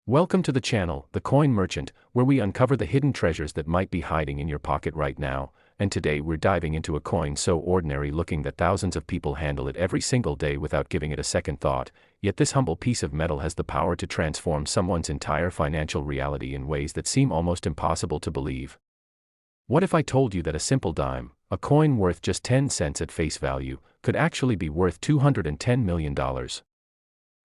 Welcome to the channel, The Coin Merchant, where we uncover the hidden treasures that might be hiding in your pocket right now. And today we're diving into a coin so ordinary looking that thousands of people handle it every single day without giving it a second thought. Yet this humble piece of metal has the power to transform someone's entire financial reality in ways that seem almost impossible to believe. What if I told you that a simple dime, a coin worth just 10 cents at face value, could actually be worth $210 million?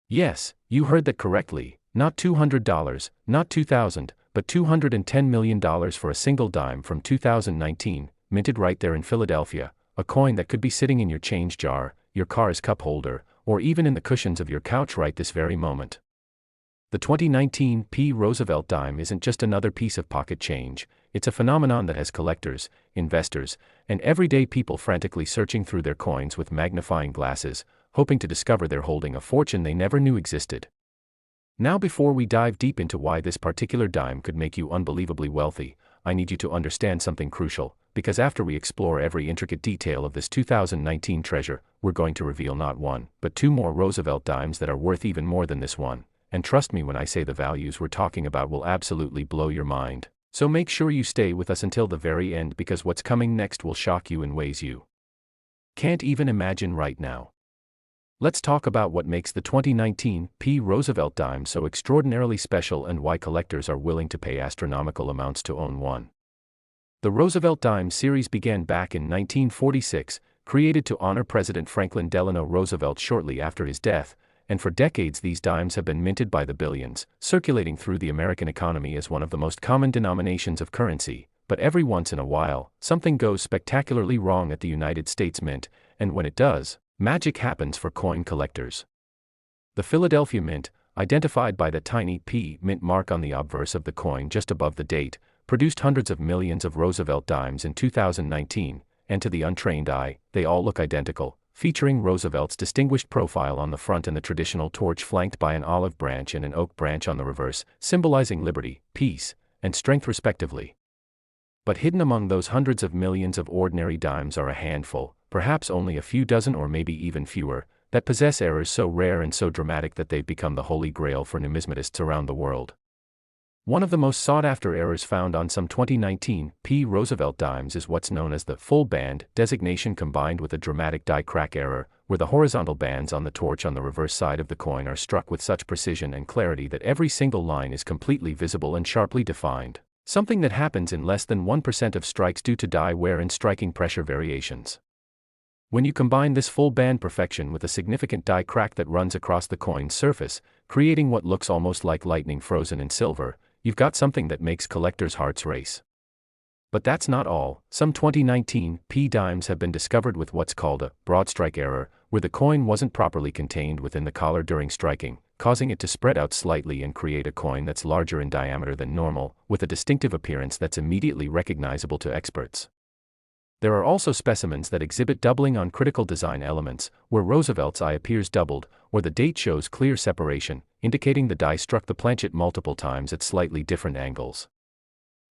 Yes, you heard that correctly. Not $200, not $2,000, but $210 million for a single dime from 2019, minted right there in Philadelphia, a coin that could be sitting in your change jar, your car's cup holder, or even in the cushions of your couch right this very moment. The 2019 Roosevelt Dime isn't just another piece of pocket change, it's a phenomenon that has collectors, investors, and everyday people frantically searching through their coins with magnifying glasses, hoping to discover they're holding a fortune they never knew existed. Now, before we dive deep into why this particular dime could make you unbelievably wealthy, I need you to understand something crucial, because after we explore every intricate detail of this 2019 treasure, we're going to reveal not one, but two more Roosevelt dimes that are worth even more than this one. And trust me when I say the values we're talking about will absolutely blow your mind. So make sure you stay with us until the very end, because what's coming next will shock you in ways you can't even imagine right now. Let's talk about what makes the 2019 Roosevelt Dime so extraordinarily special and why collectors are willing to pay astronomical amounts to own one. The Roosevelt Dime series began back in 1946, created to honor President Franklin Delano Roosevelt shortly after his death, and for decades these dimes have been minted by the billions, circulating through the American economy as one of the most common denominations of currency. But every once in a while, something goes spectacularly wrong at the United States Mint, and when it does, magic happens for coin collectors. The Philadelphia Mint, identified by the tiny P mint mark on the obverse of the coin just above the date, produced hundreds of millions of Roosevelt dimes in 2019, and to the untrained eye, they all look identical, featuring Roosevelt's distinguished profile on the front and the traditional torch flanked by an olive branch and an oak branch on the reverse, symbolizing liberty, peace, and strength respectively. But hidden among those hundreds of millions of ordinary dimes are a handful, perhaps only a few dozen or maybe even fewer, that possess errors so rare and so dramatic that they've become the holy grail for numismatists around the world. One of the most sought-after errors found on some 2019 Roosevelt dimes is what's known as the full band designation, combined with a dramatic die crack error, where the horizontal bands on the torch on the reverse side of the coin are struck with such precision and clarity that every single line is completely visible and sharply defined, something that happens in less than 1% of strikes due to die wear and striking pressure variations. When you combine this full band perfection with a significant die crack that runs across the coin's surface, creating what looks almost like lightning frozen in silver, you've got something that makes collectors' hearts race. But that's not all. Some 2019 dimes have been discovered with what's called a broad strike error, where the coin wasn't properly contained within the collar during striking, causing it to spread out slightly and create a coin that's larger in diameter than normal, with a distinctive appearance that's immediately recognizable to experts. There are also specimens that exhibit doubling on critical design elements, where Roosevelt's eye appears doubled, or the date shows clear separation, indicating the die struck the planchet multiple times at slightly different angles.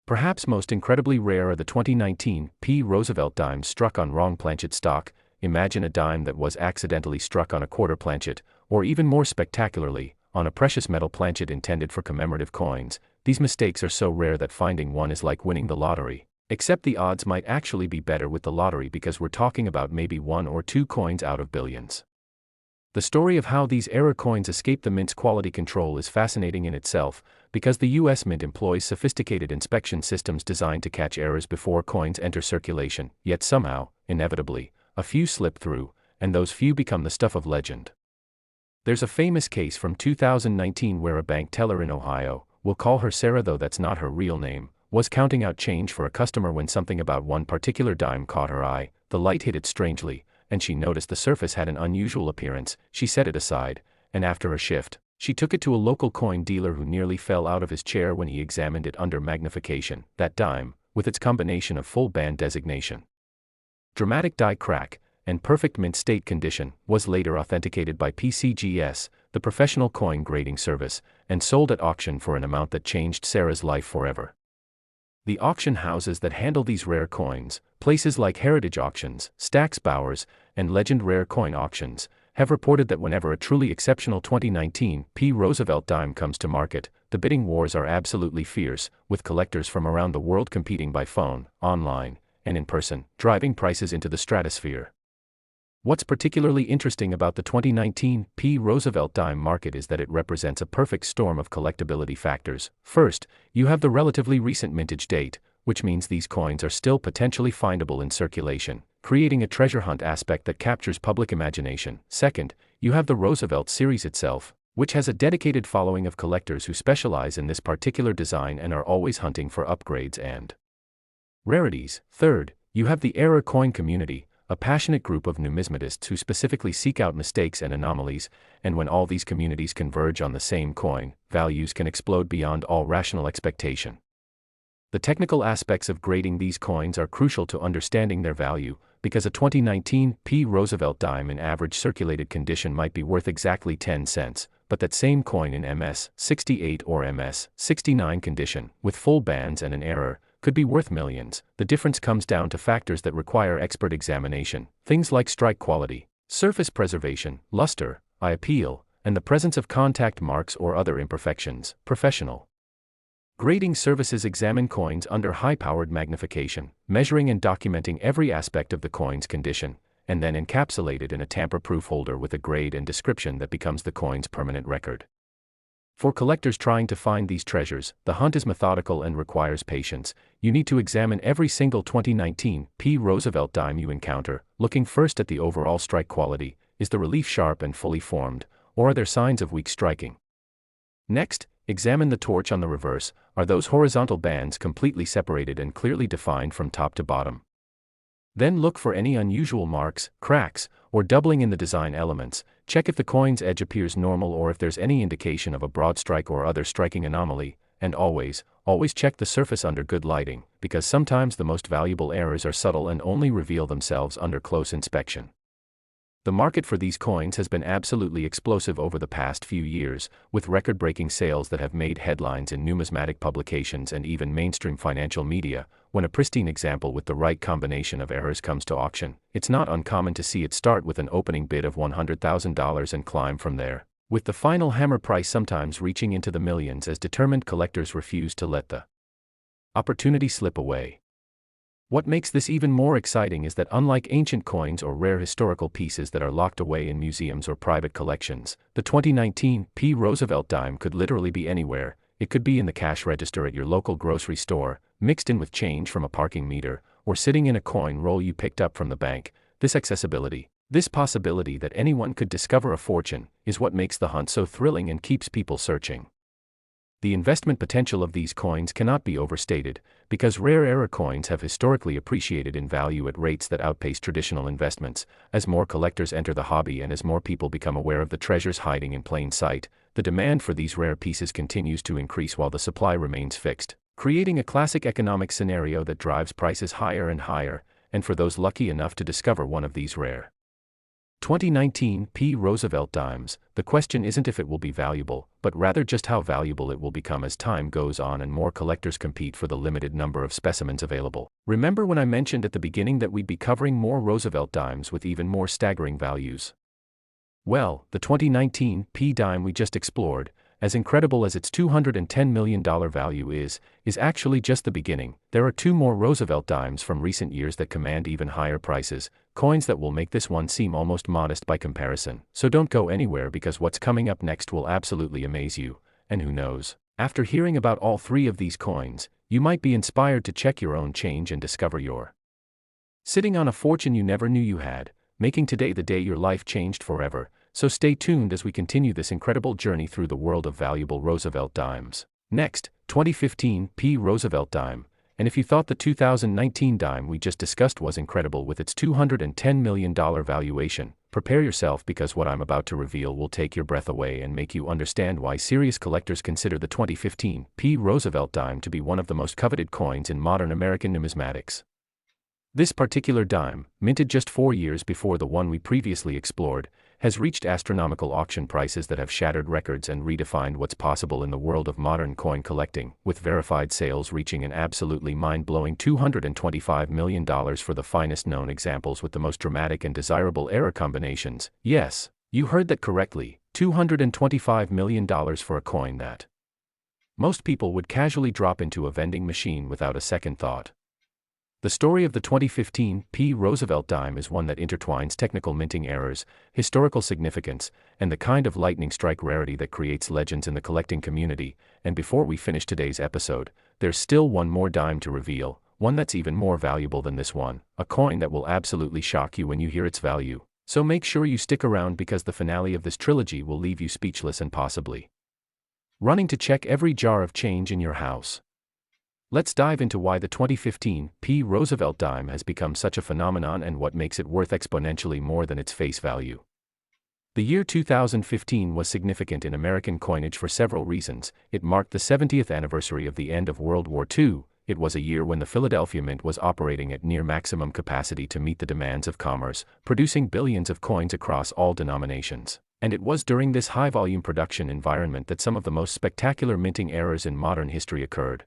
Perhaps most incredibly rare are the 2019 Roosevelt dimes struck on wrong planchet stock. Imagine a dime that was accidentally struck on a quarter planchet, or even more spectacularly, on a precious metal planchet intended for commemorative coins. These mistakes are so rare that finding one is like winning the lottery. Except the odds might actually be better with the lottery, because we're talking about maybe one or two coins out of billions. The story of how these error coins escape the mint's quality control is fascinating in itself, because the US Mint employs sophisticated inspection systems designed to catch errors before coins enter circulation, yet somehow, inevitably, a few slip through, and those few become the stuff of legend. There's a famous case from 2019 where a bank teller in Ohio, we'll call her Sarah though that's not her real name, was counting out change for a customer when something about one particular dime caught her eye. The light hit it strangely, and she noticed the surface had an unusual appearance. She set it aside, and after a shift, she took it to a local coin dealer who nearly fell out of his chair when he examined it under magnification. That dime, with its combination of full band designation, dramatic die crack, and perfect mint state condition, was later authenticated by PCGS, the professional coin grading service, and sold at auction for an amount that changed Sarah's life forever. The auction houses that handle these rare coins, places like Heritage Auctions, Stack's Bowers, and Legend Rare Coin Auctions, have reported that whenever a truly exceptional 2019 Roosevelt dime comes to market, the bidding wars are absolutely fierce, with collectors from around the world competing by phone, online, and in person, driving prices into the stratosphere. What's particularly interesting about the 2019 Roosevelt Dime market is that it represents a perfect storm of collectability factors. First, you have the relatively recent mintage date, which means these coins are still potentially findable in circulation, creating a treasure hunt aspect that captures public imagination. Second, you have the Roosevelt series itself, which has a dedicated following of collectors who specialize in this particular design and are always hunting for upgrades and rarities. Third, you have the error coin community, a passionate group of numismatists who specifically seek out mistakes and anomalies, and when all these communities converge on the same coin, values can explode beyond all rational expectation. The technical aspects of grading these coins are crucial to understanding their value, because a 2019 Roosevelt Dime in average circulated condition might be worth exactly 10 cents, but that same coin in MS-68 or MS-69 condition, with full bands and an error, could be worth millions. The difference comes down to factors that require expert examination, things like strike quality, surface preservation, luster, eye appeal, and the presence of contact marks or other imperfections. Professional grading services examine coins under high-powered magnification, measuring and documenting every aspect of the coin's condition, and then encapsulate it in a tamper-proof holder with a grade and description that becomes the coin's permanent record. For collectors trying to find these treasures, the hunt is methodical and requires patience. You need to examine every single 2019 Roosevelt Dime you encounter, looking first at the overall strike quality. Is the relief sharp and fully formed, or are there signs of weak striking? Next, examine the torch on the reverse. Are those horizontal bands completely separated and clearly defined from top to bottom? Then look for any unusual marks, cracks, or doubling in the design elements. Check if the coin's edge appears normal or if there's any indication of a broad strike or other striking anomaly, and always check the surface under good lighting, because sometimes the most valuable errors are subtle and only reveal themselves under close inspection. The market for these coins has been absolutely explosive over the past few years, with record-breaking sales that have made headlines in numismatic publications and even mainstream financial media. When a pristine example with the right combination of errors comes to auction, it's not uncommon to see it start with an opening bid of $100,000 and climb from there, with the final hammer price sometimes reaching into the millions as determined collectors refuse to let the opportunity slip away. What makes this even more exciting is that unlike ancient coins or rare historical pieces that are locked away in museums or private collections, the 2019 Roosevelt Dime could literally be anywhere. It could be in the cash register at your local grocery store, mixed in with change from a parking meter, or sitting in a coin roll you picked up from the bank. This accessibility, this possibility that anyone could discover a fortune, is what makes the hunt so thrilling and keeps people searching. The investment potential of these coins cannot be overstated, because rare era coins have historically appreciated in value at rates that outpace traditional investments. As more collectors enter the hobby and as more people become aware of the treasures hiding in plain sight, the demand for these rare pieces continues to increase while the supply remains fixed, creating a classic economic scenario that drives prices higher and higher, and for those lucky enough to discover one of these rare 2019 Roosevelt Dimes, the question isn't if it will be valuable, but rather just how valuable it will become as time goes on and more collectors compete for the limited number of specimens available. Remember when I mentioned at the beginning that we'd be covering more Roosevelt Dimes with even more staggering values? Well, the 2019 Dime we just explored, as incredible as its $210 million value is actually just the beginning. There are two more Roosevelt Dimes from recent years that command even higher prices, coins that will make this one seem almost modest by comparison. So don't go anywhere, because what's coming up next will absolutely amaze you, and who knows, after hearing about all three of these coins, you might be inspired to check your own change and discover you're sitting on a fortune you never knew you had, making today the day your life changed forever. So stay tuned as we continue this incredible journey through the world of valuable Roosevelt Dimes. Next, 2015 Roosevelt Dime. And if you thought the 2019 dime we just discussed was incredible with its $210 million valuation, prepare yourself, because what I'm about to reveal will take your breath away and make you understand why serious collectors consider the 2015 Roosevelt Dime to be one of the most coveted coins in modern American numismatics. This particular dime, minted just 4 years before the one we previously explored, has reached astronomical auction prices that have shattered records and redefined what's possible in the world of modern coin collecting, with verified sales reaching an absolutely mind-blowing $225 million for the finest known examples with the most dramatic and desirable error combinations. Yes, you heard that correctly, $225 million for a coin that most people would casually drop into a vending machine without a second thought. The story of the 2015 P. Roosevelt Dime is one that intertwines technical minting errors, historical significance, and the kind of lightning strike rarity that creates legends in the collecting community. And before we finish today's episode, there's still one more dime to reveal, one that's even more valuable than this one, a coin that will absolutely shock you when you hear its value. So make sure you stick around because the finale of this trilogy will leave you speechless and possibly running to check every jar of change in your house. Let's dive into why the 2015 P. Roosevelt Dime has become such a phenomenon and what makes it worth exponentially more than its face value. The year 2015 was significant in American coinage for several reasons. It marked the 70th anniversary of the end of World War II. It was a year when the Philadelphia Mint was operating at near maximum capacity to meet the demands of commerce, producing billions of coins across all denominations. And it was during this high-volume production environment that some of the most spectacular minting errors in modern history occurred.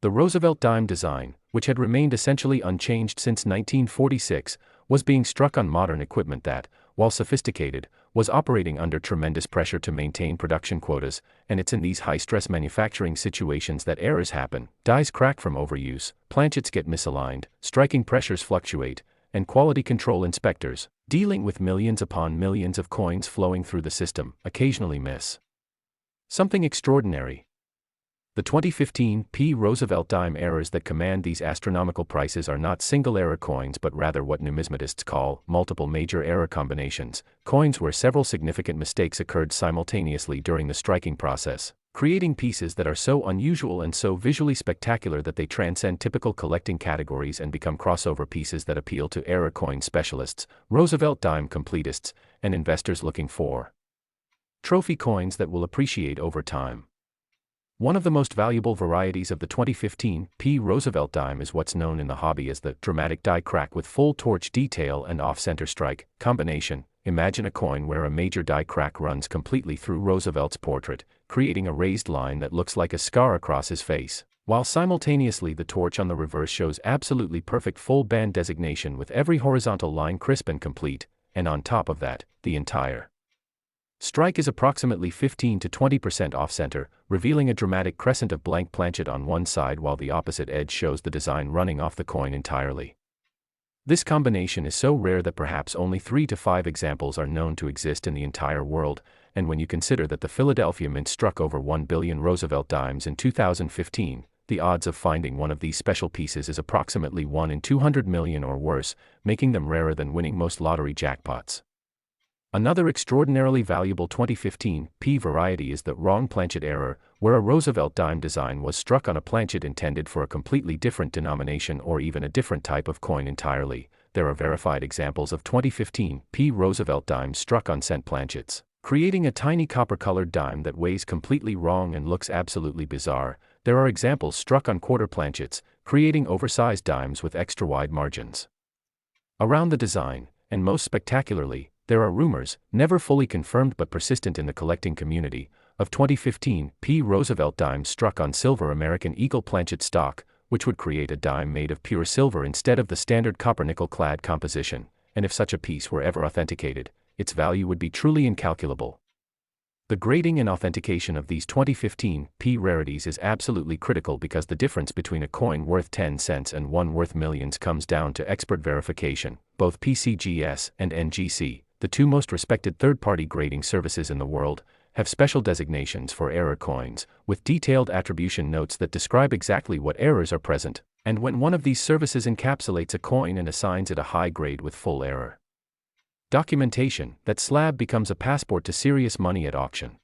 The Roosevelt Dime design, which had remained essentially unchanged since 1946, was being struck on modern equipment that, while sophisticated, was operating under tremendous pressure to maintain production quotas, and it's in these high-stress manufacturing situations that errors happen. Dies crack from overuse, planchets get misaligned, striking pressures fluctuate, and quality control inspectors, dealing with millions upon millions of coins flowing through the system, occasionally miss something extraordinary. The 2015 P. Roosevelt Dime errors that command these astronomical prices are not single-error coins but rather what numismatists call multiple major error combinations, coins where several significant mistakes occurred simultaneously during the striking process, creating pieces that are so unusual and so visually spectacular that they transcend typical collecting categories and become crossover pieces that appeal to error coin specialists, Roosevelt Dime completists, and investors looking for trophy coins that will appreciate over time. One of the most valuable varieties of the 2015 P. Roosevelt Dime is what's known in the hobby as the dramatic die crack with full torch detail and off-center strike combination. Imagine a coin where a major die crack runs completely through Roosevelt's portrait, creating a raised line that looks like a scar across his face, while simultaneously the torch on the reverse shows absolutely perfect full band designation with every horizontal line crisp and complete, and on top of that, the entire strike is approximately 15 to 20% off-center, revealing a dramatic crescent of blank planchet on one side while the opposite edge shows the design running off the coin entirely. This combination is so rare that perhaps only 3 to 5 examples are known to exist in the entire world, and when you consider that the Philadelphia Mint struck over 1 billion Roosevelt Dimes in 2015, the odds of finding one of these special pieces is approximately 1 in 200 million or worse, making them rarer than winning most lottery jackpots. Another extraordinarily valuable 2015 P variety is the wrong planchet error, where a Roosevelt Dime design was struck on a planchet intended for a completely different denomination or even a different type of coin entirely. There are verified examples of 2015 P Roosevelt Dimes struck on cent planchets, creating a tiny copper-colored dime that weighs completely wrong and looks absolutely bizarre. There are examples struck on quarter planchets, creating oversized dimes with extra-wide margins around the design, and most spectacularly, there are rumors, never fully confirmed but persistent in the collecting community, of 2015 P. Roosevelt Dimes struck on silver American Eagle planchet stock, which would create a dime made of pure silver instead of the standard copper-nickel clad composition, and if such a piece were ever authenticated, its value would be truly incalculable. The grading and authentication of these 2015 P rarities is absolutely critical because the difference between a coin worth 10 cents and one worth millions comes down to expert verification. Both PCGS and NGC, the two most respected third-party grading services in the world, have special designations for error coins, with detailed attribution notes that describe exactly what errors are present, and when one of these services encapsulates a coin and assigns it a high grade with full error documentation, that slab becomes a passport to serious money at auction.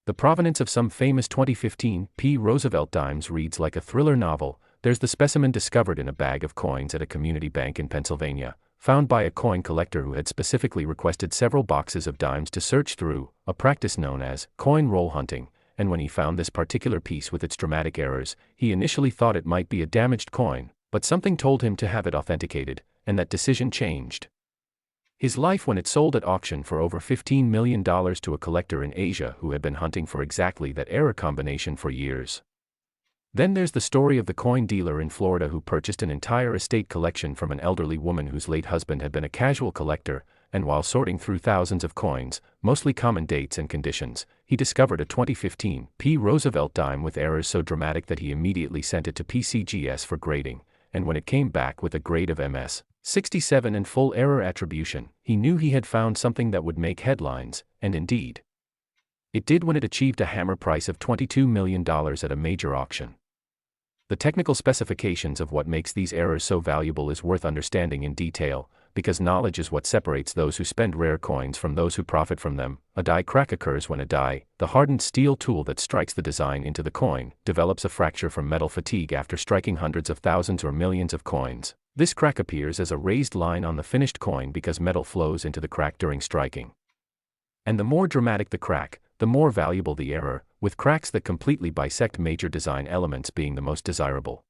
The provenance of some famous 2015 P. Roosevelt Dimes reads like a thriller novel. There's the specimen discovered in a bag of coins at a community bank in Pennsylvania, found by a coin collector who had specifically requested several boxes of dimes to search through, a practice known as coin roll hunting, and when he found this particular piece with its dramatic errors, he initially thought it might be a damaged coin, but something told him to have it authenticated, and that decision changed his life when it sold at auction for over $15 million to a collector in Asia who had been hunting for exactly that error combination for years. Then there's the story of the coin dealer in Florida who purchased an entire estate collection from an elderly woman whose late husband had been a casual collector, and while sorting through thousands of coins, mostly common dates and conditions, he discovered a 2015 Roosevelt Dime with errors so dramatic that he immediately sent it to PCGS for grading, and when it came back with a grade of MS 67 and full error attribution, he knew he had found something that would make headlines, and indeed, it did when it achieved a hammer price of $22 million at a major auction. The technical specifications of what makes these errors so valuable is worth understanding in detail, because knowledge is what separates those who spend rare coins from those who profit from them. A die crack occurs when a die, the hardened steel tool that strikes the design into the coin, develops a fracture from metal fatigue after striking hundreds of thousands or millions of coins. This crack appears as a raised line on the finished coin because metal flows into the crack during striking. And the more dramatic the crack, the more valuable the error, with cracks that completely bisect major design elements being the most desirable.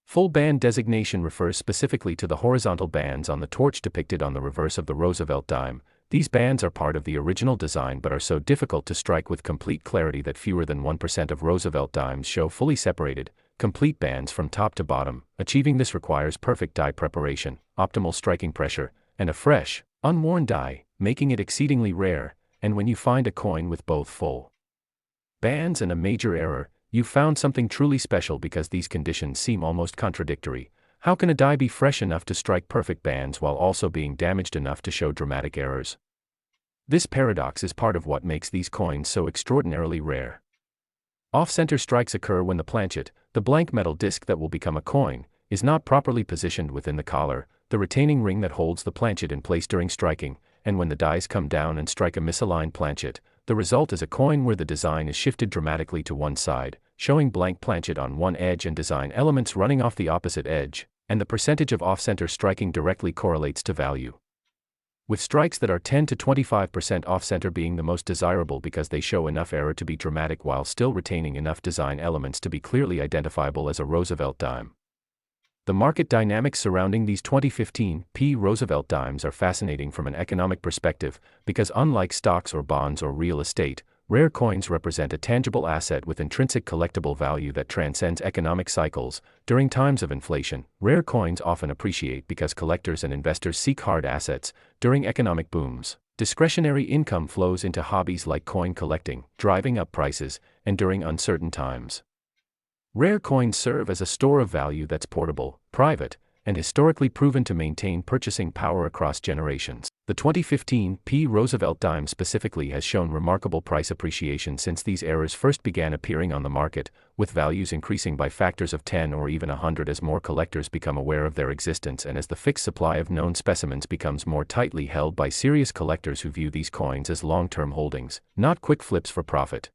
Full band designation refers specifically to the horizontal bands on the torch depicted on the reverse of the Roosevelt Dime. These bands are part of the original design but are so difficult to strike with complete clarity that fewer than 1% of Roosevelt Dimes show fully separated, complete bands from top to bottom. Achieving this requires perfect die preparation, optimal striking pressure, and a fresh, unworn die, making it exceedingly rare, and when you find a coin with both full bands and a major error, you've found something truly special because these conditions seem almost contradictory. How can a die be fresh enough to strike perfect bands while also being damaged enough to show dramatic errors? This paradox is part of what makes these coins so extraordinarily rare. Off-center strikes occur when the planchet, the blank metal disc that will become a coin, is not properly positioned within the collar, the retaining ring that holds the planchet in place during striking, and when the dies come down and strike a misaligned planchet, the result is a coin where the design is shifted dramatically to one side, showing blank planchet on one edge and design elements running off the opposite edge, and the percentage of off-center striking directly correlates to value. With strikes that are 10 to 25% off-center being the most desirable because they show enough error to be dramatic while still retaining enough design elements to be clearly identifiable as a Roosevelt Dime. The market dynamics surrounding these 2015 Roosevelt Dimes are fascinating from an economic perspective, because unlike stocks or bonds or real estate, rare coins represent a tangible asset with intrinsic collectible value that transcends economic cycles. During times of inflation, rare coins often appreciate because collectors and investors seek hard assets. During economic booms, discretionary income flows into hobbies like coin collecting, driving up prices, and during uncertain times, rare coins serve as a store of value that's portable, private, and historically proven to maintain purchasing power across generations. The 2015 Roosevelt Dime specifically has shown remarkable price appreciation since these errors first began appearing on the market, with values increasing by factors of 10 or even 100 as more collectors become aware of their existence and as the fixed supply of known specimens becomes more tightly held by serious collectors who view these coins as long-term holdings, not quick flips for profit.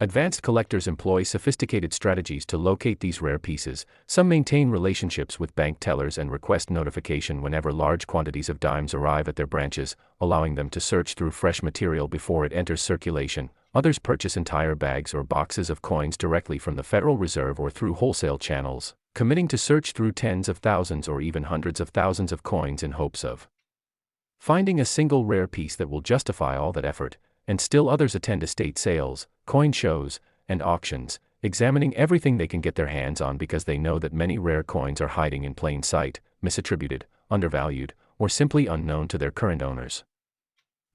Advanced collectors employ sophisticated strategies to locate these rare pieces. Some maintain relationships with bank tellers and request notification whenever large quantities of dimes arrive at their branches, allowing them to search through fresh material before it enters circulation. Others purchase entire bags or boxes of coins directly from the Federal Reserve or through wholesale channels, committing to search through tens of thousands or even hundreds of thousands of coins in hopes of finding a single rare piece that will justify all that effort. And still others attend estate sales, coin shows, and auctions, examining everything they can get their hands on because they know that many rare coins are hiding in plain sight, misattributed, undervalued, or simply unknown to their current owners.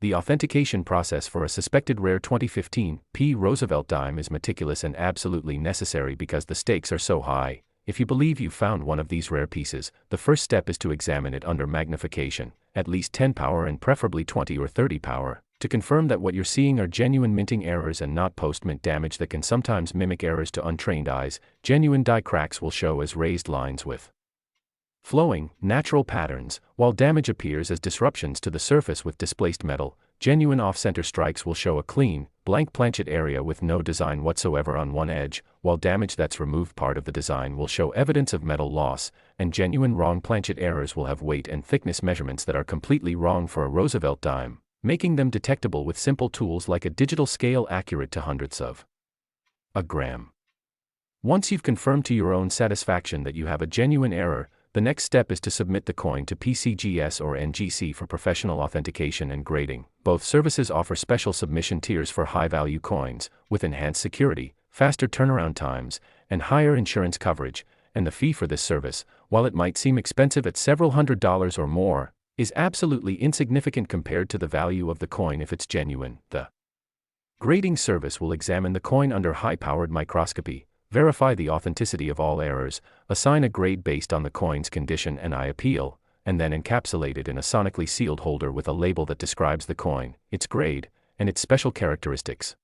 The authentication process for a suspected rare 2015 Roosevelt Dime is meticulous and absolutely necessary because the stakes are so high. If you believe you've found one of these rare pieces, the first step is to examine it under magnification, at least 10 power and preferably 20 or 30 power. To confirm that what you're seeing are genuine minting errors and not post-mint damage that can sometimes mimic errors to untrained eyes. Genuine die cracks will show as raised lines with flowing, natural patterns, while damage appears as disruptions to the surface with displaced metal. Genuine off-center strikes will show a clean, blank planchet area with no design whatsoever on one edge, while damage that's removed part of the design will show evidence of metal loss, and genuine wrong planchet errors will have weight and thickness measurements that are completely wrong for a Roosevelt Dime, making them detectable with simple tools like a digital scale accurate to hundredths of a gram. Once you've confirmed to your own satisfaction that you have a genuine error, the next step is to submit the coin to PCGS or NGC for professional authentication and grading. Both services offer special submission tiers for high-value coins, with enhanced security, faster turnaround times, and higher insurance coverage, and the fee for this service, while it might seem expensive at several $100s or more, is absolutely insignificant compared to the value of the coin if it's genuine. The grading service will examine the coin under high-powered microscopy, verify the authenticity of all errors, assign a grade based on the coin's condition and appeal, and then encapsulate it in a sonically sealed holder with a label that describes the coin, its grade, and its special characteristics.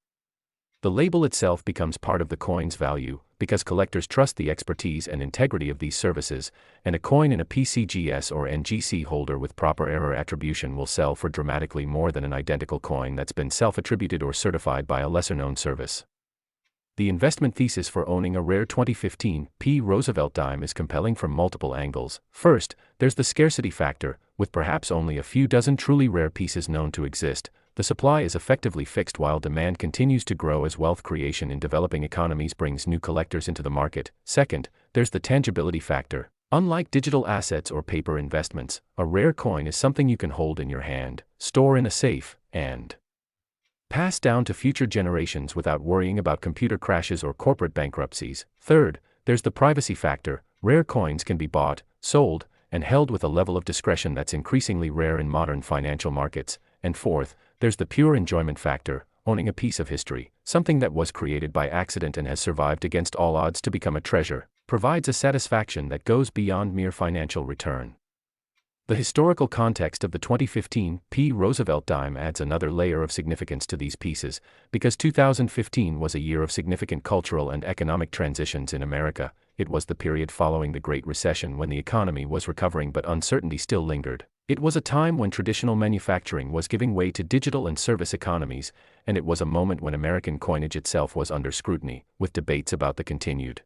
The label itself becomes part of the coin's value, because collectors trust the expertise and integrity of these services, and a coin in a PCGS or NGC holder with proper error attribution will sell for dramatically more than an identical coin that's been self-attributed or certified by a lesser-known service. The investment thesis for owning a rare 2015 P. Roosevelt Dime is compelling from multiple angles. First, there's the scarcity factor. With perhaps only a few dozen truly rare pieces known to exist, the supply is effectively fixed while demand continues to grow as wealth creation in developing economies brings new collectors into the market. Second, there's the tangibility factor. Unlike digital assets or paper investments, a rare coin is something you can hold in your hand, store in a safe, and pass down to future generations without worrying about computer crashes or corporate bankruptcies. Third, there's the privacy factor. Rare coins can be bought, sold, and held with a level of discretion that's increasingly rare in modern financial markets. And fourth, there's the pure enjoyment factor. Owning a piece of history, something that was created by accident and has survived against all odds to become a treasure, provides a satisfaction that goes beyond mere financial return. The historical context of the 2015 P. Roosevelt Dime adds another layer of significance to these pieces, because 2015 was a year of significant cultural and economic transitions in America. It was the period following the Great Recession when the economy was recovering but uncertainty still lingered. It was a time when traditional manufacturing was giving way to digital and service economies, and it was a moment when American coinage itself was under scrutiny, with debates about the continued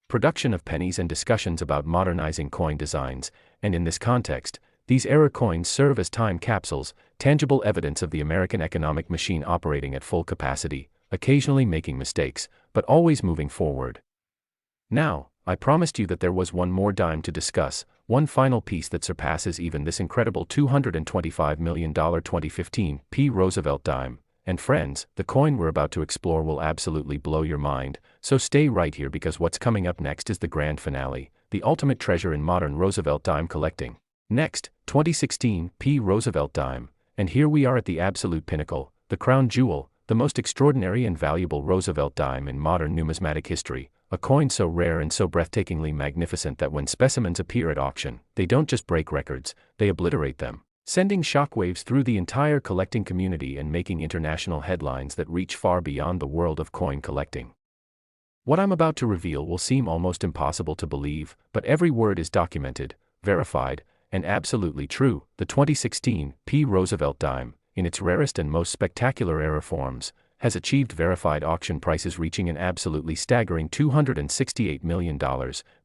production of pennies and discussions about modernizing coin designs. And in this context, these era coins serve as time capsules, tangible evidence of the American economic machine operating at full capacity, occasionally making mistakes, but always moving forward. Now, I promised you that there was one more dime to discuss, one final piece that surpasses even this incredible $225 million 2015 P. Roosevelt Dime. And friends, the coin we're about to explore will absolutely blow your mind, so stay right here because what's coming up next is the grand finale, the ultimate treasure in modern Roosevelt Dime collecting. Next, 2016 P. Roosevelt Dime, and here we are at the absolute pinnacle, the crown jewel, the most extraordinary and valuable Roosevelt Dime in modern numismatic history, a coin so rare and so breathtakingly magnificent that when specimens appear at auction, they don't just break records, they obliterate them, sending shockwaves through the entire collecting community and making international headlines that reach far beyond the world of coin collecting. What I'm about to reveal will seem almost impossible to believe, but every word is documented, verified, and absolutely true. The 2016 P. Roosevelt Dime, in its rarest and most spectacular era forms, has achieved verified auction prices reaching an absolutely staggering $268 million,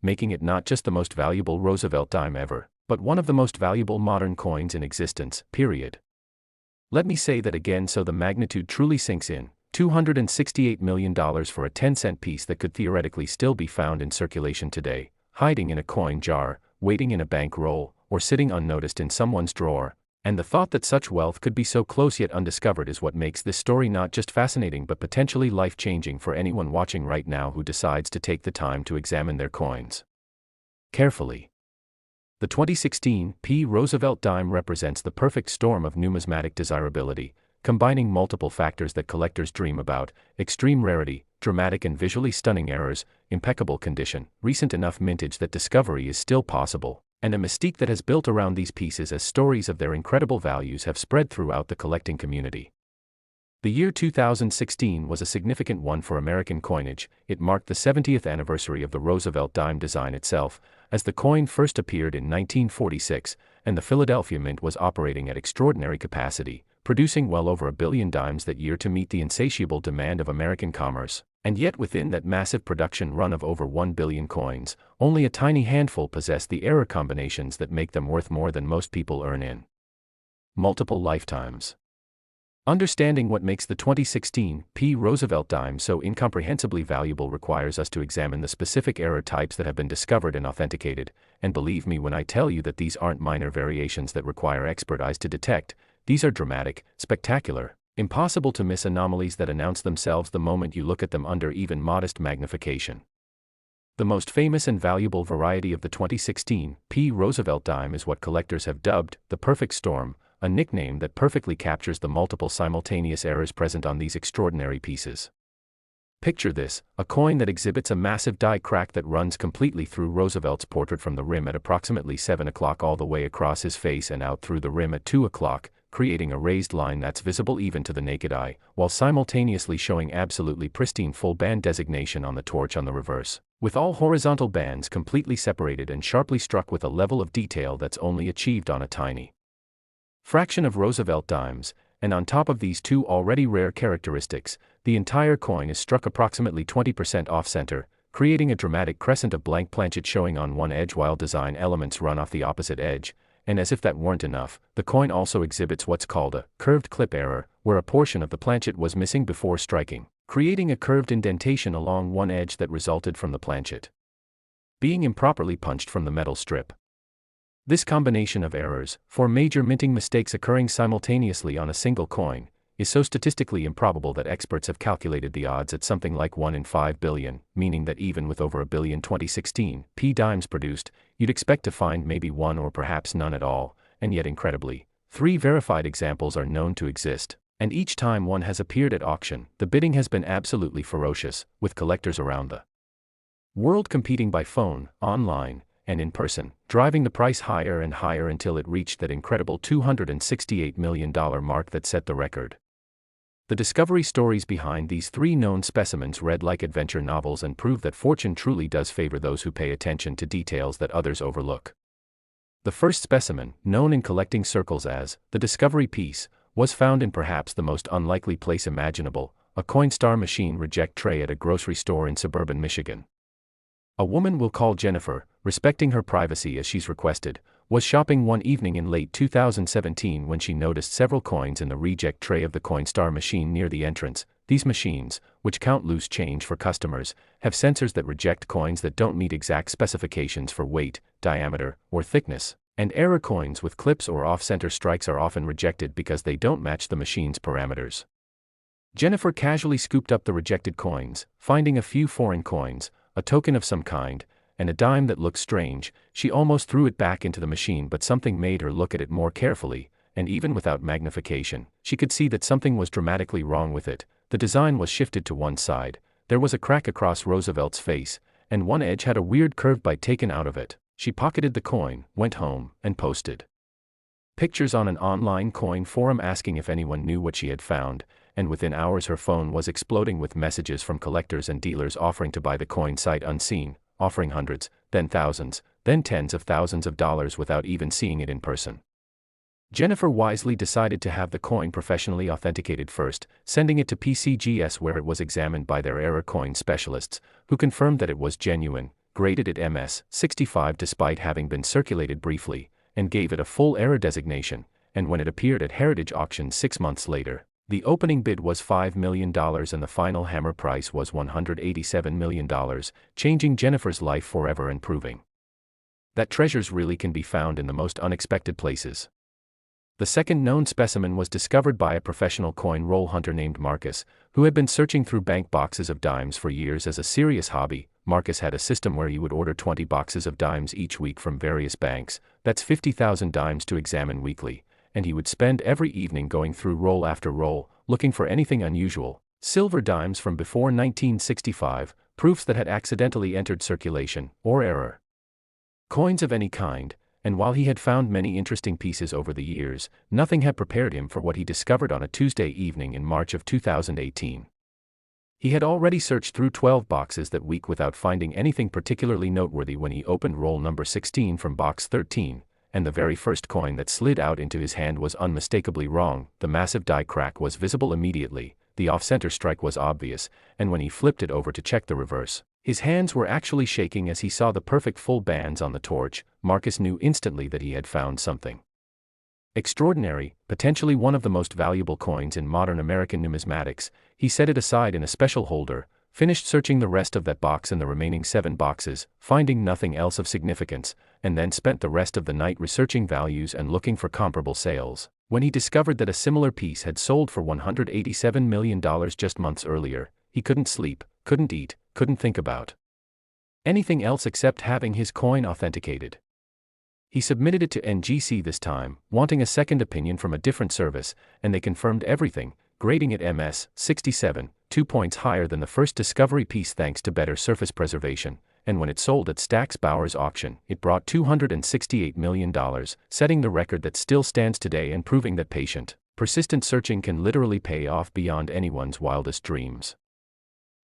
making it not just the most valuable Roosevelt Dime ever, but one of the most valuable modern coins in existence, period. Let me say that again so the magnitude truly sinks in. $268 million for a 10-cent piece that could theoretically still be found in circulation today, hiding in a coin jar, waiting in a bank roll, or sitting unnoticed in someone's drawer. And the thought that such wealth could be so close yet undiscovered is what makes this story not just fascinating but potentially life-changing for anyone watching right now who decides to take the time to examine their coins carefully. The 2016 P. Roosevelt Dime represents the perfect storm of numismatic desirability, combining multiple factors that collectors dream about: extreme rarity, dramatic and visually stunning errors, impeccable condition, recent enough mintage that discovery is still possible, and a mystique that has built around these pieces as stories of their incredible values have spread throughout the collecting community. The year 2016 was a significant one for American coinage. It marked the 70th anniversary of the Roosevelt Dime design itself, as the coin first appeared in 1946, and the Philadelphia Mint was operating at extraordinary capacity, producing well over 1 billion dimes that year to meet the insatiable demand of American commerce. And yet within that massive production run of over 1 billion coins, only a tiny handful possessed the error combinations that make them worth more than most people earn in multiple lifetimes. Understanding what makes the 2016 P. Roosevelt Dime so incomprehensibly valuable requires us to examine the specific error types that have been discovered and authenticated, and believe me when I tell you that these aren't minor variations that require expert eyes to detect. These are dramatic, spectacular, impossible to miss anomalies that announce themselves the moment you look at them under even modest magnification. The most famous and valuable variety of the 2016 Roosevelt Dime is what collectors have dubbed the perfect storm, a nickname that perfectly captures the multiple simultaneous errors present on these extraordinary pieces. Picture this, a coin that exhibits a massive die crack that runs completely through Roosevelt's portrait from the rim at approximately 7 o'clock all the way across his face and out through the rim at 2 o'clock, creating a raised line that's visible even to the naked eye, while simultaneously showing absolutely pristine full band designation on the torch on the reverse, with all horizontal bands completely separated and sharply struck with a level of detail that's only achieved on a tiny fraction of Roosevelt dimes. And on top of these two already rare characteristics, the entire coin is struck approximately 20% off-center, creating a dramatic crescent of blank planchet showing on one edge while design elements run off the opposite edge. And as if that weren't enough, the coin also exhibits what's called a curved clip error, where a portion of the planchet was missing before striking, creating a curved indentation along one edge that resulted from the planchet being improperly punched from the metal strip. This combination of errors, 4 major minting mistakes occurring simultaneously on a single coin, is so statistically improbable that experts have calculated the odds at something like 1 in 5 billion, meaning that even with over a billion 2016 dimes produced, you'd expect to find maybe one or perhaps none at all, and yet incredibly, 3 verified examples are known to exist, and each time one has appeared at auction, the bidding has been absolutely ferocious, with collectors around the world competing by phone, online, and in person, driving the price higher and higher until it reached that incredible $268 million mark that set the record. The discovery stories behind these 3 known specimens read like adventure novels and prove that fortune truly does favor those who pay attention to details that others overlook. The first specimen, known in collecting circles as the discovery piece, was found in perhaps the most unlikely place imaginable, a Coinstar machine reject tray at a grocery store in suburban Michigan. A woman we'll call Jennifer, respecting her privacy as she's requested, was shopping one evening in late 2017 when she noticed several coins in the reject tray of the Coinstar machine near the entrance. These machines, which count loose change for customers, have sensors that reject coins that don't meet exact specifications for weight, diameter, or thickness, and error coins with clips or off-center strikes are often rejected because they don't match the machine's parameters. Jennifer casually scooped up the rejected coins, finding a few foreign coins, a token of some kind, and a dime that looked strange. She almost threw it back into the machine, but something made her look at it more carefully, and even without magnification, she could see that something was dramatically wrong with it. The design was shifted to one side, there was a crack across Roosevelt's face, and one edge had a weird curved bite taken out of it. She pocketed the coin, went home, and posted pictures on an online coin forum asking if anyone knew what she had found, and within hours her phone was exploding with messages from collectors and dealers offering to buy the coin sight unseen, offering hundreds, then thousands, then tens of thousands of dollars without even seeing it in person. Jennifer wisely decided to have the coin professionally authenticated first, sending it to PCGS where it was examined by their error coin specialists, who confirmed that it was genuine, graded it MS-65 despite having been circulated briefly, and gave it a full error designation. And when it appeared at Heritage Auction 6 months later, the opening bid was $5 million and the final hammer price was $187 million, changing Jennifer's life forever and proving that treasures really can be found in the most unexpected places. The second known specimen was discovered by a professional coin roll hunter named Marcus, who had been searching through bank boxes of dimes for years as a serious hobby. Marcus had a system where he would order 20 boxes of dimes each week from various banks, that's 50,000 dimes to examine weekly, and he would spend every evening going through roll after roll, looking for anything unusual. Silver dimes from before 1965, proofs that had accidentally entered circulation, or error coins of any kind, and while he had found many interesting pieces over the years, nothing had prepared him for what he discovered on a Tuesday evening in March of 2018. He had already searched through 12 boxes that week without finding anything particularly noteworthy when he opened roll number 16 from box 13, and the very first coin that slid out into his hand was unmistakably wrong. The massive die crack was visible immediately, the off-center strike was obvious, and when he flipped it over to check the reverse, his hands were actually shaking as he saw the perfect full bands on the torch. Marcus knew instantly that he had found something extraordinary, potentially one of the most valuable coins in modern American numismatics. He set it aside in a special holder, finished searching the rest of that box and the remaining 7 boxes, finding nothing else of significance, and then spent the rest of the night researching values and looking for comparable sales. When he discovered that a similar piece had sold for $187 million just months earlier, he couldn't sleep, couldn't eat, couldn't think about anything else except having his coin authenticated. He submitted it to NGC this time, wanting a second opinion from a different service, and they confirmed everything, grading it MS 67, 2 points higher than the first discovery piece thanks to better surface preservation, and when it sold at Stack's Bowers auction, it brought $268 million, setting the record that still stands today and proving that patient, persistent searching can literally pay off beyond anyone's wildest dreams.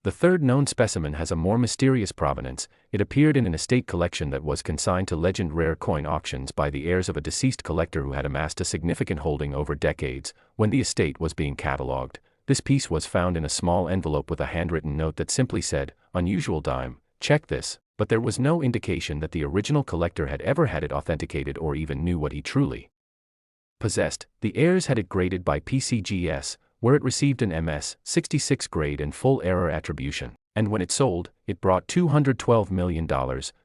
The third known specimen has a more mysterious provenance. It appeared in an estate collection that was consigned to Legend Rare Coin auctions by the heirs of a deceased collector who had amassed a significant holding over decades. When the estate was being catalogued, this piece was found in a small envelope with a handwritten note that simply said, "Unusual dime, check this," but there was no indication that the original collector had ever had it authenticated or even knew what he truly possessed. The heirs had it graded by PCGS, where it received an MS 66 grade and full error attribution, and when it sold, it brought $212 million,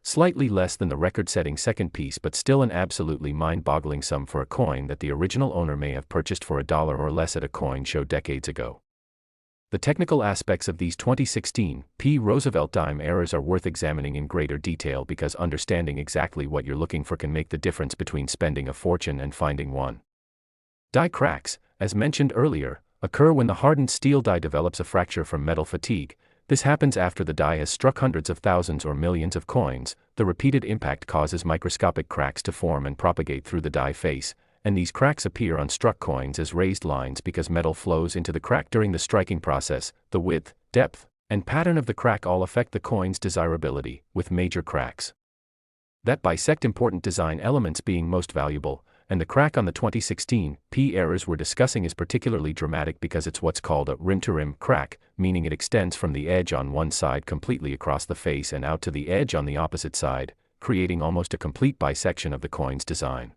slightly less than the record-setting second piece but still an absolutely mind-boggling sum for a coin that the original owner may have purchased for $1 or less at a coin show decades ago. The technical aspects of these 2016 P. Roosevelt Dime errors are worth examining in greater detail because understanding exactly what you're looking for can make the difference between spending a fortune and finding one. Die cracks, as mentioned earlier, occur when the hardened steel die develops a fracture from metal fatigue. This happens after the die has struck hundreds of thousands or millions of coins. The repeated impact causes microscopic cracks to form and propagate through the die face, and these cracks appear on struck coins as raised lines because metal flows into the crack during the striking process. The width, depth, and pattern of the crack all affect the coin's desirability, with major cracks that bisect important design elements being most valuable, and the crack on the 2016 P errors we're discussing is particularly dramatic because it's what's called a rim-to-rim crack, meaning it extends from the edge on one side completely across the face and out to the edge on the opposite side, creating almost a complete bisection of the coin's design.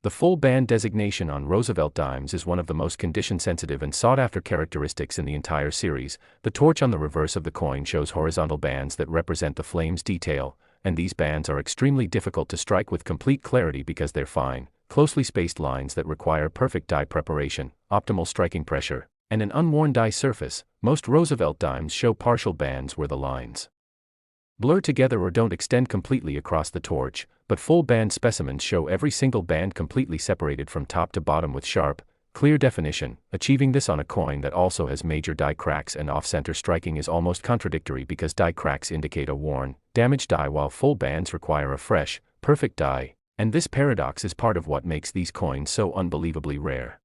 The full band designation on Roosevelt Dimes is one of the most condition-sensitive and sought-after characteristics in the entire series. The torch on the reverse of the coin shows horizontal bands that represent the flames detail, and these bands are extremely difficult to strike with complete clarity because they're fine, closely spaced lines that require perfect die preparation, optimal striking pressure, and an unworn die surface. Most Roosevelt Dimes show partial bands where the lines blur together or don't extend completely across the torch, but full band specimens show every single band completely separated from top to bottom with sharp, clear definition. Achieving this on a coin that also has major die cracks and off-center striking is almost contradictory because die cracks indicate a worn, damaged die while full bands require a fresh, perfect die, and this paradox is part of what makes these coins so unbelievably rare.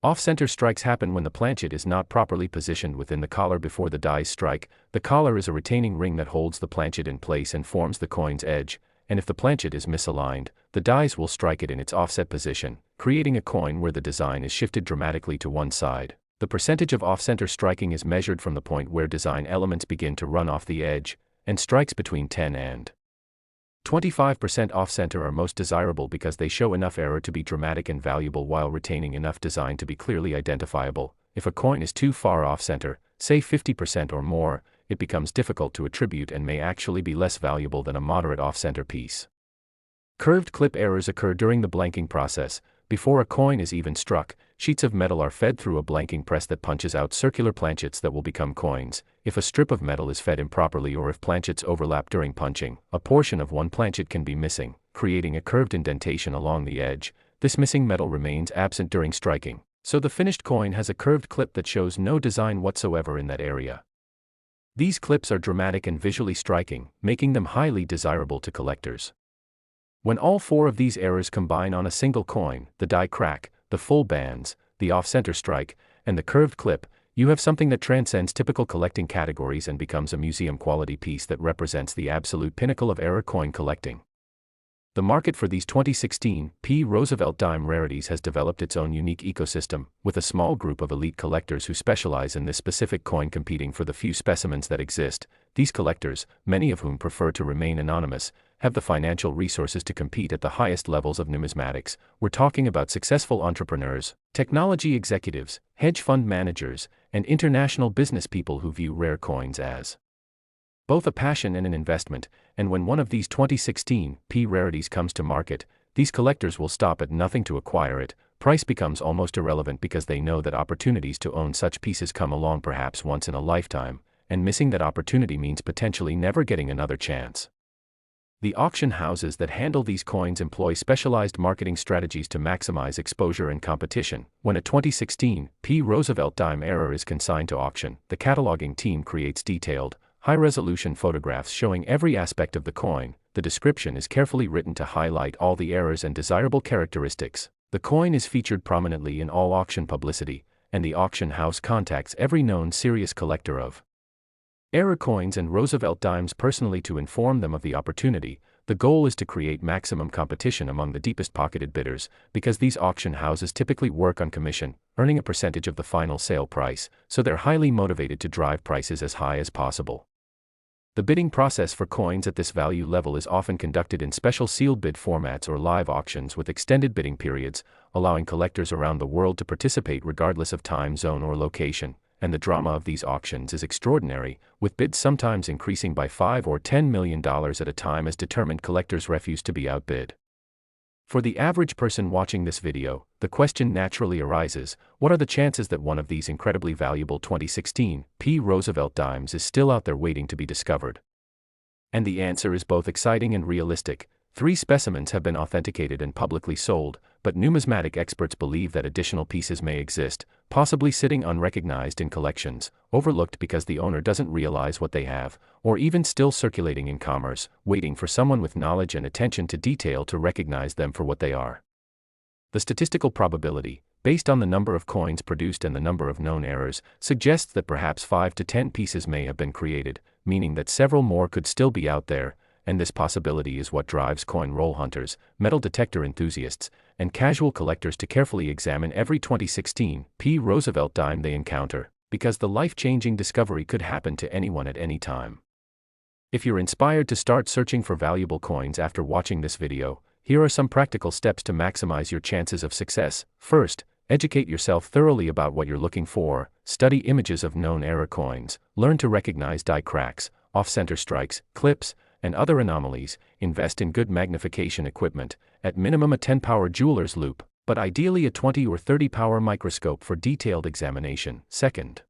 Off-center strikes happen when the planchet is not properly positioned within the collar before the dies strike. The collar is a retaining ring that holds the planchet in place and forms the coin's edge, and if the planchet is misaligned, the dies will strike it in its offset position, creating a coin where the design is shifted dramatically to one side. The percentage of off-center striking is measured from the point where design elements begin to run off the edge, and strikes between 10 and 25% off-center are most desirable because they show enough error to be dramatic and valuable while retaining enough design to be clearly identifiable. If a coin is too far off-center, say 50% or more, it becomes difficult to attribute and may actually be less valuable than a moderate off-center piece. Curved clip errors occur during the blanking process. Before a coin is even struck, sheets of metal are fed through a blanking press that punches out circular planchets that will become coins. If a strip of metal is fed improperly or if planchets overlap during punching, a portion of one planchet can be missing, creating a curved indentation along the edge. This missing metal remains absent during striking, so the finished coin has a curved clip that shows no design whatsoever in that area. These clips are dramatic and visually striking, making them highly desirable to collectors. When all four of these errors combine on a single coin, the die crack, the full bands, the off-center strike, and the curved clip, you have something that transcends typical collecting categories and becomes a museum-quality piece that represents the absolute pinnacle of error coin collecting. The market for these 2016 P. Roosevelt Dime rarities has developed its own unique ecosystem, with a small group of elite collectors who specialize in this specific coin competing for the few specimens that exist. These collectors, many of whom prefer to remain anonymous, have the financial resources to compete at the highest levels of numismatics. We're talking about successful entrepreneurs, technology executives, hedge fund managers, and international business people who view rare coins as both a passion and an investment, and when one of these 2016 P rarities comes to market, these collectors will stop at nothing to acquire it. Price becomes almost irrelevant because they know that opportunities to own such pieces come along perhaps once in a lifetime, and missing that opportunity means potentially never getting another chance. The auction houses that handle these coins employ specialized marketing strategies to maximize exposure and competition. When a 2016 Roosevelt Dime error is consigned to auction, the cataloging team creates detailed, high-resolution photographs showing every aspect of the coin. The description is carefully written to highlight all the errors and desirable characteristics. The coin is featured prominently in all auction publicity, and the auction house contacts every known serious collector of error coins and Roosevelt Dimes personally to inform them of the opportunity. The goal is to create maximum competition among the deepest-pocketed bidders, because these auction houses typically work on commission, earning a percentage of the final sale price, so they're highly motivated to drive prices as high as possible. The bidding process for coins at this value level is often conducted in special sealed bid formats or live auctions with extended bidding periods, allowing collectors around the world to participate regardless of time zone or location. And the drama of these auctions is extraordinary, with bids sometimes increasing by $5 or $10 million at a time as determined collectors refuse to be outbid. For the average person watching this video, the question naturally arises, what are the chances that one of these incredibly valuable 2016 Roosevelt Dimes is still out there waiting to be discovered? And the answer is both exciting and realistic. 3 specimens have been authenticated and publicly sold, but numismatic experts believe that additional pieces may exist, possibly sitting unrecognized in collections, overlooked because the owner doesn't realize what they have, or even still circulating in commerce, waiting for someone with knowledge and attention to detail to recognize them for what they are. The statistical probability, based on the number of coins produced and the number of known errors, suggests that perhaps 5 to 10 pieces may have been created, meaning that several more could still be out there. And this possibility is what drives coin roll hunters, metal detector enthusiasts, and casual collectors to carefully examine every 2016 Roosevelt Dime they encounter, because the life-changing discovery could happen to anyone at any time. If you're inspired to start searching for valuable coins after watching this video, here are some practical steps to maximize your chances of success. First, educate yourself thoroughly about what you're looking for. Study images of known error coins, learn to recognize die cracks, off-center strikes, clips, and other anomalies. Invest in good magnification equipment, at minimum a 10-power jeweler's loupe, but ideally a 20 or 30-power microscope for detailed examination. Second,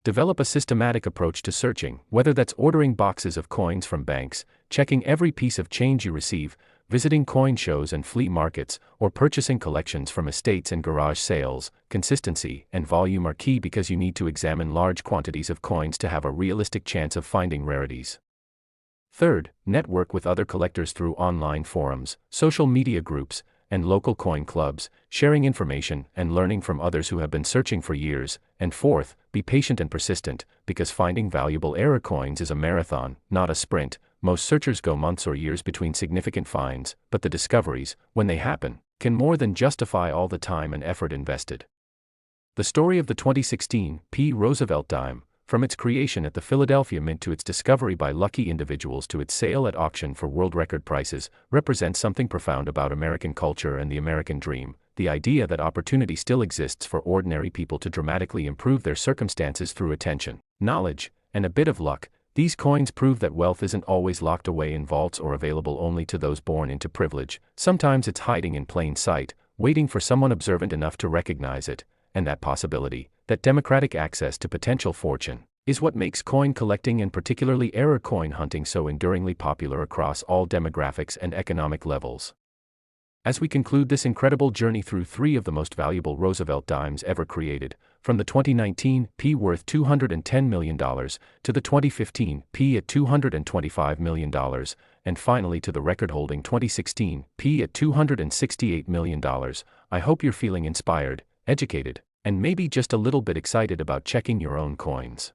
develop a systematic approach to searching, whether that's ordering boxes of coins from banks, checking every piece of change you receive, visiting coin shows and flea markets, or purchasing collections from estates and garage sales. Consistency and volume are key because you need to examine large quantities of coins to have a realistic chance of finding rarities. Third, network with other collectors through online forums, social media groups, and local coin clubs, sharing information and learning from others who have been searching for years. And fourth, be patient and persistent, because finding valuable error coins is a marathon, not a sprint. Most searchers go months or years between significant finds, but the discoveries, when they happen, can more than justify all the time and effort invested. The story of the 2016 Roosevelt Dime, from its creation at the Philadelphia Mint to its discovery by lucky individuals to its sale at auction for world record prices, represents something profound about American culture and the American dream, the idea that opportunity still exists for ordinary people to dramatically improve their circumstances through attention, knowledge, and a bit of luck. These coins prove that wealth isn't always locked away in vaults or available only to those born into privilege. Sometimes it's hiding in plain sight, waiting for someone observant enough to recognize it. And that possibility, that democratic access to potential fortune, is what makes coin collecting and particularly error coin hunting so enduringly popular across all demographics and economic levels. As we conclude this incredible journey through 3 of the most valuable Roosevelt Dimes ever created, from the 2019 worth $210 million, to the 2015 at $225 million, and finally to the record-holding 2016 at $268 million, I hope you're feeling inspired, educated, and maybe just a little bit excited about checking your own coins.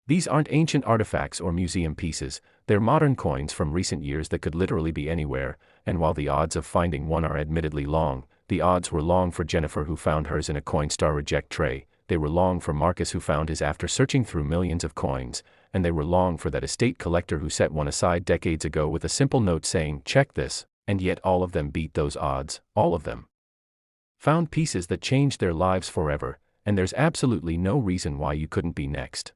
These aren't ancient artifacts or museum pieces, they're modern coins from recent years that could literally be anywhere, and while the odds of finding one are admittedly long, the odds were long for Jennifer who found hers in a Coinstar reject tray, they were long for Marcus who found his after searching through millions of coins, and they were long for that estate collector who set one aside decades ago with a simple note saying, "Check this," and yet all of them beat those odds, all of them found pieces that changed their lives forever, and there's absolutely no reason why you couldn't be next.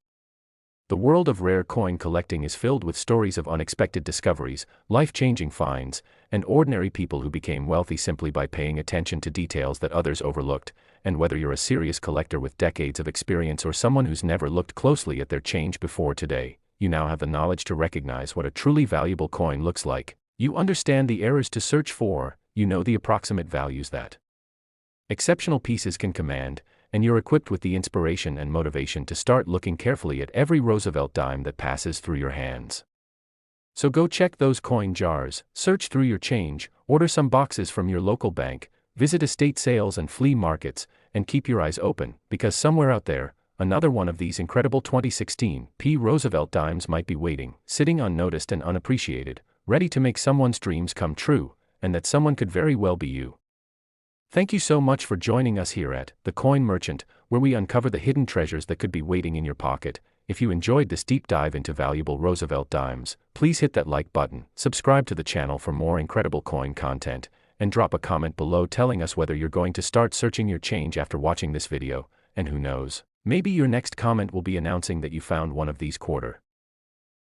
The world of rare coin collecting is filled with stories of unexpected discoveries, life-changing finds, and ordinary people who became wealthy simply by paying attention to details that others overlooked. And whether you're a serious collector with decades of experience or someone who's never looked closely at their change before today, you now have the knowledge to recognize what a truly valuable coin looks like. You understand the errors to search for, you know the approximate values that exceptional pieces can command, and you're equipped with the inspiration and motivation to start looking carefully at every Roosevelt dime that passes through your hands. So go check those coin jars, search through your change, order some boxes from your local bank, visit estate sales and flea markets, and keep your eyes open, because somewhere out there, another one of these incredible 2016 Roosevelt dimes might be waiting, sitting unnoticed and unappreciated, ready to make someone's dreams come true, and that someone could very well be you. Thank you so much for joining us here at The Coin Merchant, where we uncover the hidden treasures that could be waiting in your pocket. If you enjoyed this deep dive into valuable Roosevelt dimes, please hit that like button, subscribe to the channel for more incredible coin content, and drop a comment below telling us whether you're going to start searching your change after watching this video, and who knows, maybe your next comment will be announcing that you found one of these $250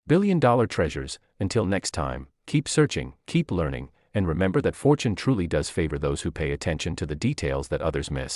million treasures. Until next time, keep searching, keep learning, and remember that fortune truly does favor those who pay attention to the details that others miss.